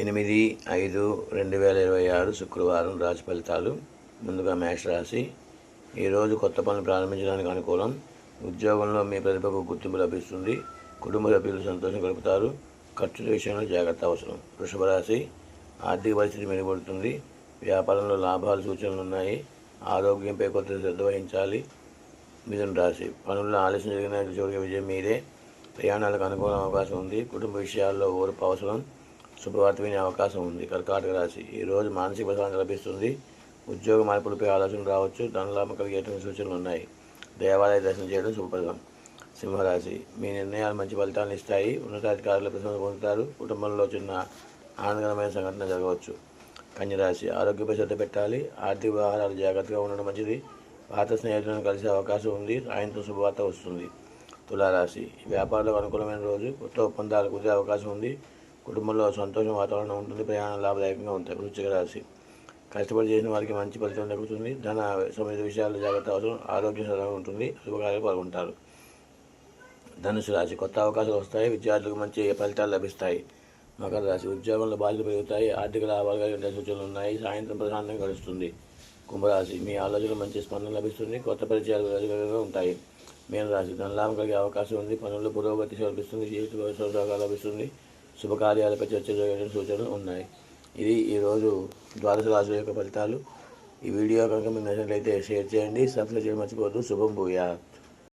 8/5/2026 శుక్రవారం రాశి ఫలితాలు. ముందుగా మేష రాశి. ఈరోజు కొత్త పనులు ప్రారంభించడానికి అనుకూలం. ఉద్యోగంలో మీ ప్రతిభకు గుర్తింపు లభిస్తుంది. కుటుంబ సభ్యులు సంతోషం గడుపుతారు. ఖర్చుల విషయంలో జాగ్రత్త అవసరం. వృషభ రాశి. ఆర్థిక పరిస్థితి మెరుగుపడుతుంది. వ్యాపారంలో లాభాలు సూచనలు ఉన్నాయి. ఆరోగ్యంపై కొత్త శ్రద్ధ వహించాలి. మిథున రాశి. పనుల్లో ఆలస్యం జరిగిన చివరికి విజయం మీదే. ప్రయాణాలకు అనుకూల అవకాశం ఉంది. కుటుంబ విషయాల్లో ఓర్పు అవసరం. శుభవార్త వినే అవకాశం ఉంది. కర్కాటక రాశి. ఈరోజు మానసిక ప్రశాంతత లభిస్తుంది. ఉద్యోగ మార్పులపై ఆలోచన రావచ్చు. ధనలాభం కలిగేటువంటి సూచనలు ఉన్నాయి. దేవాలయ దర్శనం చేయడం శుభప్రదం. సింహరాశి. మీ నిర్ణయాలు మంచి ఫలితాలను ఇస్తాయి. ఉన్నతాధికారుల ప్రశంస పొందుతారు. కుటుంబంలో చిన్న ఆనందకరమైన సంఘటన జరగవచ్చు. కన్యరాశి. ఆరోగ్యపై శ్రద్ధ పెట్టాలి. ఆర్థిక వ్యవహారాలు జాగ్రత్తగా ఉండడం మంచిది. పాత స్నేహితులను కలిసే అవకాశం ఉంది. సాయంత్రం శుభవార్త వస్తుంది. తులారాశి. వ్యాపారులకు అనుకూలమైన రోజు. కొత్త ఒప్పందాలు కుదిరే అవకాశం ఉంది. కుటుంబంలో సంతోషం వాతావరణం ఉంటుంది. ప్రయాణం లాభదాయకంగా ఉంటాయి. వృశ్చిక రాశి. కష్టపడి చేసిన వారికి మంచి ఫలితం దక్కుతుంది. ధన సంబంధిత విషయాల్లో జాగ్రత్త అవసరం. ఆరోగ్యం సరళంగా ఉంటుంది. శుభకార్యాలు పాల్గొంటారు. ధనుసు రాశి. కొత్త అవకాశాలు వస్తాయి. విద్యార్థులకు మంచి ఫలితాలు లభిస్తాయి. మకర రాశి. ఉద్యోగంలో బాధ్యతలు పెరుగుతాయి. ఆర్థిక లాభాలు కలిగే సూచనలు ఉన్నాయి. సాయంత్రం ప్రశాంతంగా గడుస్తుంది. కుంభరాశి. మీ ఆలోచనలు మంచి స్పందన లభిస్తుంది. కొత్త పరిచయాలు ప్రయోజనకరంగా ఉంటాయి. మీనరాశి. ధనలాభం కలిగే అవకాశం ఉంది. పనుల్లో పురోగతి లభిస్తుంది. జీవిత సౌకర్యాలు లభిస్తుంది. శుభకార్యాలపై చర్చ జరిగే సూచనలు ఉన్నాయి. ఇది ఈరోజు ద్వాదశ రాశుల యొక్క ఫలితాలు. ఈ వీడియో కనుక మీకు నచ్చినట్లయితే షేర్ చేయండి. సబ్స్క్రైబ్ చేయడం మర్చిపోవద్దు. శుభం భూయా.